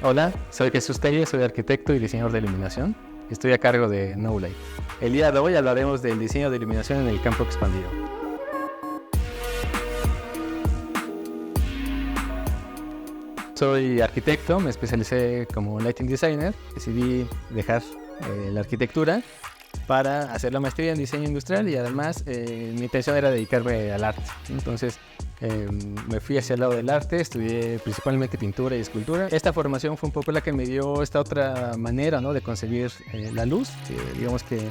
Hola, soy Jesús Telle, soy arquitecto y diseñador de iluminación. Estoy a cargo de Knowlight. El día de hoy hablaremos del diseño de iluminación en el campo expandido. Soy arquitecto, me especialicé como lighting designer. Decidí dejar la arquitectura para hacer la maestría en diseño industrial y además mi intención era dedicarme al arte. Entonces me fui hacia el lado del arte, estudié principalmente pintura y escultura. Esta formación fue un poco la que me dio esta otra manera, ¿no?, de concebir la luz. Digamos que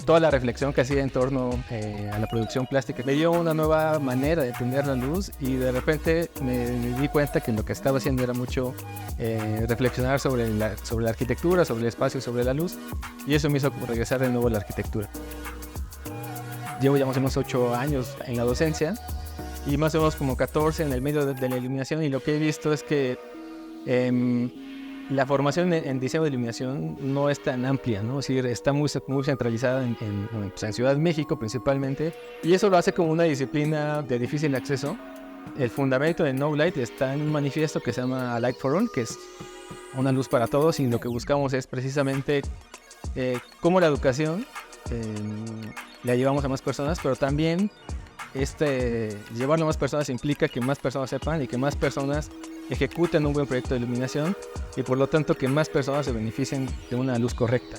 toda la reflexión que hacía en torno a la producción plástica me dio una nueva manera de entender la luz, y de repente me di cuenta que lo que estaba haciendo era mucho reflexionar sobre la arquitectura, sobre el espacio, sobre la luz, y eso me hizo regresar de nuevo a la arquitectura. Llevo ya más o menos 8 años en la docencia y más o menos como 14 en el medio de la iluminación, y lo que he visto es que la formación en diseño de iluminación no es tan amplia, ¿no? Es decir, está muy centralizada en Ciudad de México principalmente, y eso lo hace como una disciplina de difícil acceso. El fundamento de Knowlight está en un manifiesto que se llama Light for All, que es una luz para todos, y lo que buscamos es precisamente cómo la educación la llevamos a más personas, pero también llevarlo a más personas implica que más personas sepan y que más personas ejecuten un buen proyecto de iluminación, y por lo tanto que más personas se beneficien de una luz correcta.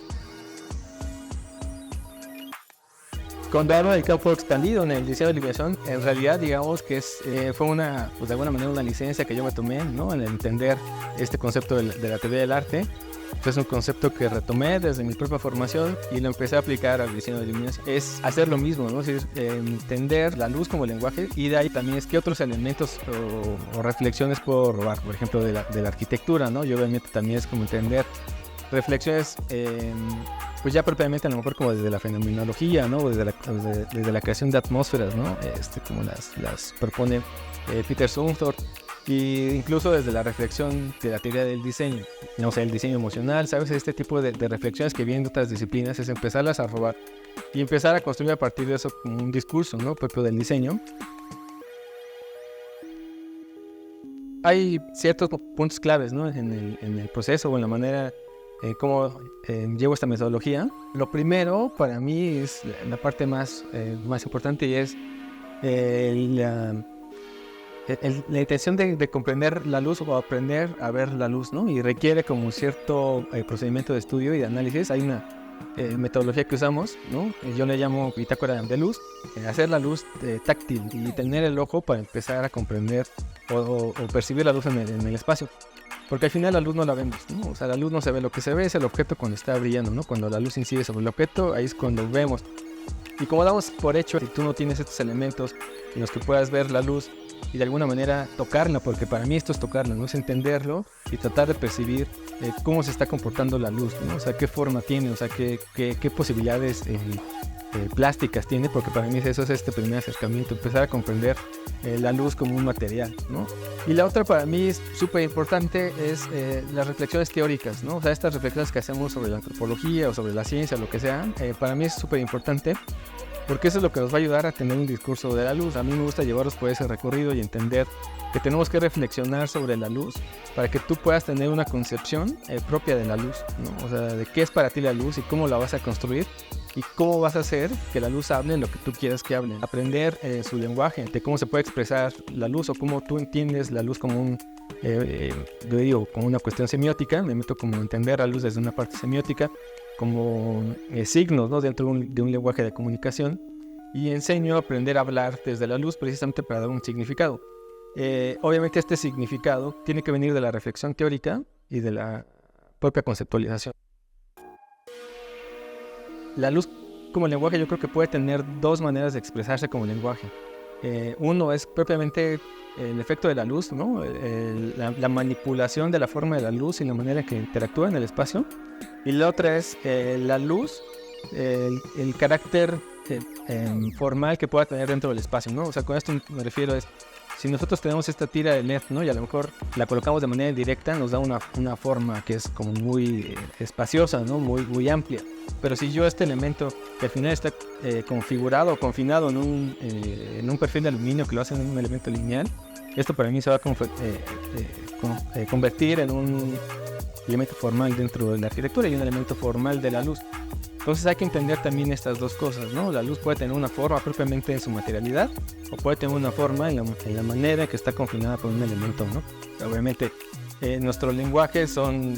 Cuando hablo del campo expandido en el diseño de iluminación, en realidad digamos que fue de alguna manera una licencia que yo me tomé, ¿no?, en entender este concepto de la teoría del arte. Es un concepto que retomé desde mi propia formación y lo empecé a aplicar al diseño de iluminación. Es hacer lo mismo, ¿no? Es decir, entender la luz como lenguaje, y de ahí también es qué otros elementos o reflexiones puedo robar, por ejemplo, de la arquitectura, ¿no? Y obviamente también es como entender reflexiones, pues ya propiamente a lo mejor como desde la fenomenología, ¿no? Desde la creación de atmósferas, ¿no? Como las propone Peter Zumthor. Y incluso desde la reflexión de la teoría del diseño, o sea, el diseño emocional, ¿sabes? Este tipo de reflexiones que vienen de otras disciplinas es empezarlas a robar y empezar a construir a partir de eso como un discurso, ¿no?, propio del diseño. Hay ciertos puntos claves, ¿no?, en el proceso o en la manera cómo llevo esta metodología. Lo primero para mí es la parte más importante, y es la intención de comprender la luz o aprender a ver la luz, ¿no? Y requiere como un cierto procedimiento de estudio y de análisis. Hay una metodología que usamos, ¿no? Yo le llamo bitácora de luz, hacer la luz táctil y tener el ojo para empezar a comprender o percibir la luz en el espacio. Porque al final la luz no la vemos, ¿no? O sea, la luz no se ve, lo que se ve es el objeto cuando está brillando, ¿no? Cuando la luz incide sobre el objeto, ahí es cuando vemos. Y como damos por hecho, si tú no tienes estos elementos en los que puedas ver la luz y de alguna manera tocarla, porque para mí esto es tocarla, ¿no? Es entenderlo y tratar de percibir cómo se está comportando la luz, ¿no? O sea, qué forma tiene, o sea, qué posibilidades plásticas tiene, porque para mí eso es este primer acercamiento, empezar a comprender la luz como un material, ¿no? Y la otra para mí es súper importante, es las reflexiones teóricas, ¿no? O sea, estas reflexiones que hacemos sobre la antropología o sobre la ciencia, lo que sea, para mí es súper importante, porque eso es lo que nos va a ayudar a tener un discurso de la luz. A mí me gusta llevarlos por ese recorrido y entender que tenemos que reflexionar sobre la luz para que tú puedas tener una concepción propia de la luz, ¿no? O sea, de qué es para ti la luz y cómo la vas a construir y cómo vas a hacer que la luz hable lo que tú quieras que hable. Aprender su lenguaje, de cómo se puede expresar la luz o cómo tú entiendes la luz como yo digo, como una cuestión semiótica. Me meto como a entender la luz desde una parte semiótica, como signos, ¿no?, dentro de un lenguaje de comunicación, y enseño a aprender a hablar desde la luz precisamente para dar un significado. Obviamente este significado tiene que venir de la reflexión teórica y de la propia conceptualización. La luz como lenguaje yo creo que puede tener dos maneras de expresarse como lenguaje. Uno es propiamente el efecto de la luz, ¿no? La manipulación de la forma de la luz y la manera en que interactúa en el espacio. Y la otra es la luz, el carácter formal que pueda tener dentro del espacio, ¿no? O sea, con esto me refiero es, si nosotros tenemos esta tira de LED, ¿no?, y a lo mejor la colocamos de manera directa, nos da una forma que es como muy espaciosa, ¿no?, muy amplia. Pero si yo este elemento que al final está configurado o confinado en un perfil de aluminio que lo hace en un elemento lineal, esto para mí se va a convertir en un elemento formal dentro de la arquitectura y un elemento formal de la luz. Entonces hay que entender también estas dos cosas, ¿no? La luz puede tener una forma propiamente en su materialidad o puede tener una forma en la manera en que está confinada por un elemento, ¿no? Obviamente nuestros lenguajes son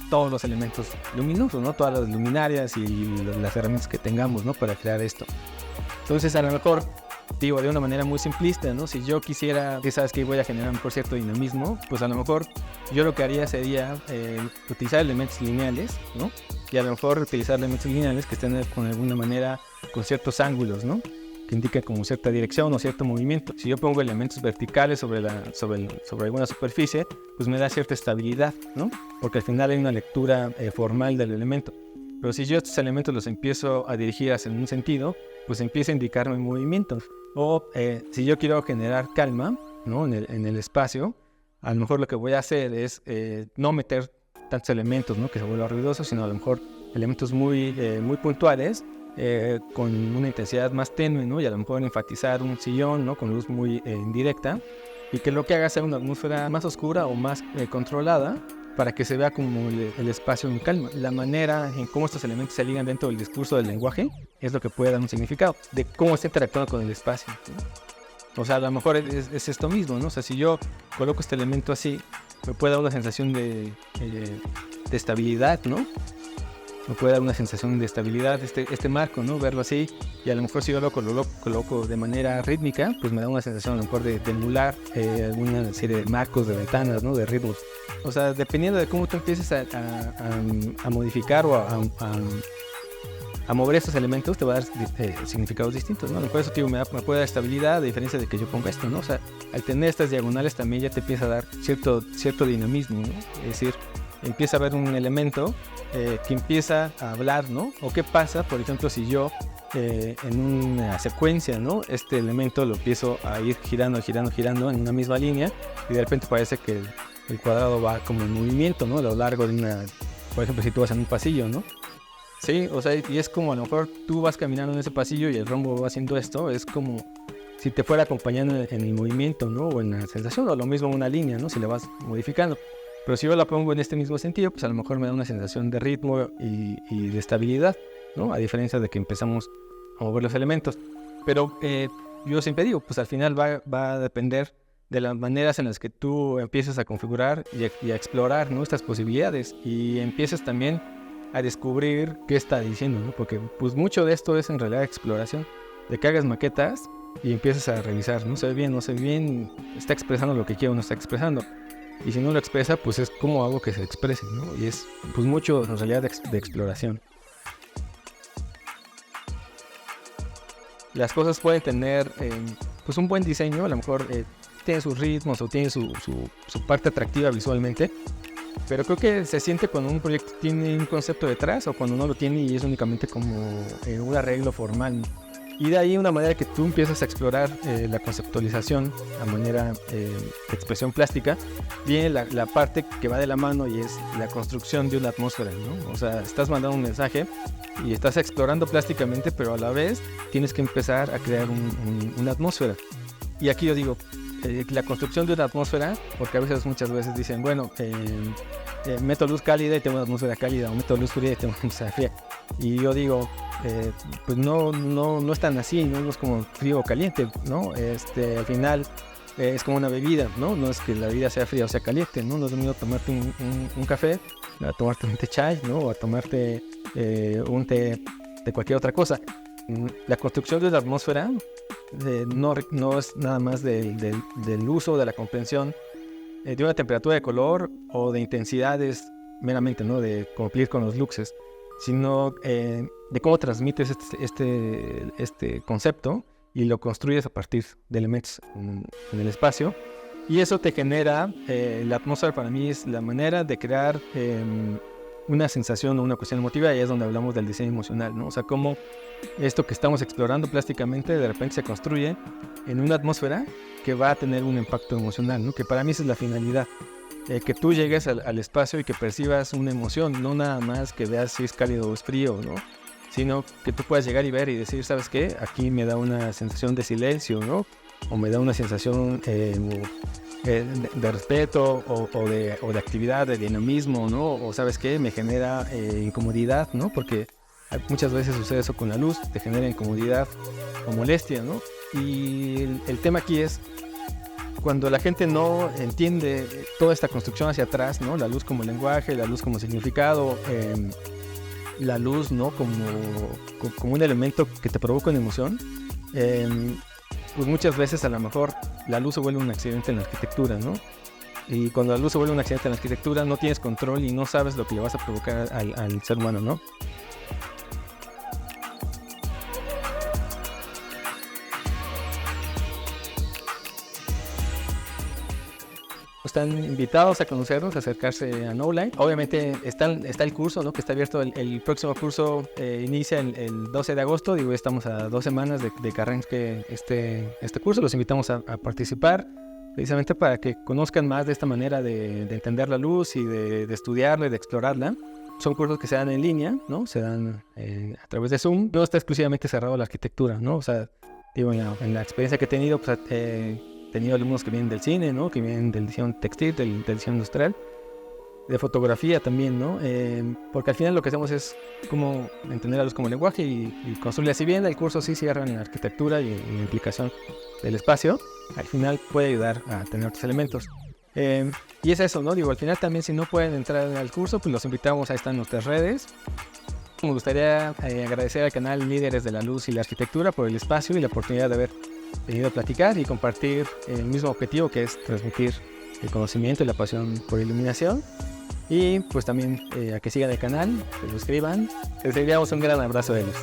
todos los elementos luminosos, ¿no? Todas las luminarias y las herramientas que tengamos, ¿no? Para crear esto. Entonces a lo mejor, digo, de una manera muy simplista, ¿no? Si yo quisiera, que sabes que voy a generar por cierto dinamismo, pues a lo mejor yo lo que haría sería utilizar elementos lineales, ¿no? Y a lo mejor utilizar elementos lineales que estén con alguna manera, con ciertos ángulos, ¿no? Que indican como cierta dirección o cierto movimiento. Si yo pongo elementos verticales sobre alguna superficie, pues me da cierta estabilidad, ¿no? Porque al final hay una lectura formal del elemento. Pero si yo estos elementos los empiezo a dirigir hacia un sentido, pues empieza a indicarme movimientos. O si yo quiero generar calma, ¿no? en el espacio, a lo mejor lo que voy a hacer es no meter tantos elementos, ¿no? Que se vuelvan ruidosos, sino a lo mejor elementos muy puntuales, con una intensidad más tenue, ¿no? Y a lo mejor enfatizar un sillón, ¿no? Con luz muy indirecta, y que lo que haga sea una atmósfera más oscura o más controlada, para que se vea como el espacio en calma. La manera en cómo estos elementos se ligan dentro del discurso del lenguaje es lo que puede dar un significado de cómo está interactuando con el espacio, ¿no? O sea, a lo mejor es esto mismo, ¿no? O sea, si yo coloco este elemento así, me puede dar una sensación de estabilidad, ¿no? Me puede dar una sensación de estabilidad este marco, ¿no? Verlo así, y a lo mejor si yo lo coloco de manera rítmica, pues me da una sensación a lo mejor de emular alguna serie de marcos, de ventanas, ¿no? De ritmos. O sea, dependiendo de cómo tú empieces a modificar o a mover estos elementos, te va a dar significados distintos, ¿no? Por eso, tío, me puede dar estabilidad, a diferencia de que yo ponga esto, ¿no? O sea, al tener estas diagonales también ya te empieza a dar cierto dinamismo, ¿no? Es decir, empieza a haber un elemento que empieza a hablar, ¿no? O qué pasa, por ejemplo, si yo en una secuencia, ¿no? Este elemento lo empiezo a ir girando en una misma línea, y de repente parece que el cuadrado va como en movimiento, ¿no? A lo largo de por ejemplo, si tú vas en un pasillo, ¿no? Sí, o sea, y es como a lo mejor tú vas caminando en ese pasillo y el rombo va haciendo esto, es como si te fuera acompañando en el movimiento, ¿no? O en la sensación, o lo mismo una línea, ¿no? Si le vas modificando. Pero si yo la pongo en este mismo sentido, pues a lo mejor me da una sensación de ritmo y de estabilidad, ¿no? A diferencia de que empezamos a mover los elementos. Pero yo siempre digo, pues al final va a depender de las maneras en las que tú empiezas a configurar y a explorar, ¿no? Estas posibilidades, y empiezas también a descubrir qué está diciendo, ¿no? Porque pues mucho de esto es en realidad exploración, de que hagas maquetas y empiezas a revisar, ¿no? Se ve bien, no se ve bien, está expresando lo que quiero o no está expresando. Y si no lo expresa, pues es como algo que se exprese, ¿no? Y es pues mucho en realidad de exploración. Las cosas pueden tener pues un buen diseño, a lo mejor tiene sus ritmos o tiene su parte atractiva visualmente, pero creo que se siente cuando un proyecto tiene un concepto detrás o cuando no lo tiene y es únicamente como un arreglo formal. Y de ahí una manera que tú empiezas a explorar la conceptualización a manera de expresión plástica, viene la parte que va de la mano, y es la construcción de una atmósfera, ¿no? O sea, estás mandando un mensaje y estás explorando plásticamente, pero a la vez tienes que empezar a crear una atmósfera. Y aquí yo digo, la construcción de una atmósfera, porque a veces, muchas veces dicen, bueno, meto luz cálida y tengo una atmósfera cálida, o meto luz fría y tengo una atmósfera fría. Y yo digo, pues no es tan así, no es como frío o caliente, ¿no? Al final es como una bebida, ¿no? No es que la bebida sea fría o sea caliente, ¿no? No es lo mismo tomarte un café, a tomarte un té chai, ¿no? O a tomarte un té de cualquier otra cosa. La construcción de la atmósfera no es nada más del uso, de la comprensión de una temperatura de color o de intensidades meramente, ¿no? De cumplir con los luxes, sino de cómo transmites este concepto y lo construyes a partir de elementos en el espacio. Y eso te genera, la atmósfera para mí es la manera de crear una sensación o una cuestión emotiva, y es donde hablamos del diseño emocional, ¿no? O sea, cómo esto que estamos explorando plásticamente de repente se construye en una atmósfera que va a tener un impacto emocional, ¿no? Que para mí esa es la finalidad. Que tú llegues al espacio y que percibas una emoción, no nada más que veas si es cálido o es frío, ¿no? Sino que tú puedas llegar y ver y decir, ¿sabes qué? Aquí me da una sensación de silencio, ¿no? o me da una sensación de respeto o de actividad, de dinamismo, ¿no? O ¿sabes qué? Me genera incomodidad, ¿no? Porque muchas veces sucede eso con la luz, te genera incomodidad o molestia, ¿no? Y el tema aquí es cuando la gente no entiende toda esta construcción hacia atrás, ¿no? La luz como lenguaje, la luz como significado, la luz, ¿no? Como un elemento que te provoca una emoción. Pues muchas veces a lo mejor la luz se vuelve un accidente en la arquitectura, ¿no? Y cuando la luz se vuelve un accidente en la arquitectura no tienes control y no sabes lo que le vas a provocar al ser humano, ¿no? Están invitados a conocernos, a acercarse a Knowline. Obviamente está el curso, ¿no? Que está abierto. El próximo curso inicia el 12 de agosto. Digo, estamos a 2 semanas de que arranque este curso. Los invitamos a participar, precisamente para que conozcan más de esta manera de entender la luz y de estudiarla y de explorarla. Son cursos que se dan en línea, ¿no? Se dan a través de Zoom. No está exclusivamente cerrado a la arquitectura, ¿no? O sea, digo, en la experiencia que he tenido, pues he tenido alumnos que vienen del cine, ¿no? Que vienen del diseño textil, del diseño industrial, de fotografía también, ¿no? Porque al final lo que hacemos es como entender la luz como lenguaje y construirla. Si bien el curso sí cierra en arquitectura y en la implicación del espacio, al final puede ayudar a tener otros elementos. Y es eso, ¿no? Digo, al final también si no pueden entrar al curso, pues los invitamos, ahí están nuestras redes. Me gustaría agradecer al canal Líderes de la Luz y la Arquitectura por el espacio y la oportunidad de haber venido a platicar y compartir el mismo objetivo, que es transmitir el conocimiento y la pasión por iluminación. Y pues también a que sigan el canal, que lo suscriban. Les enviamos un gran abrazo de ellos.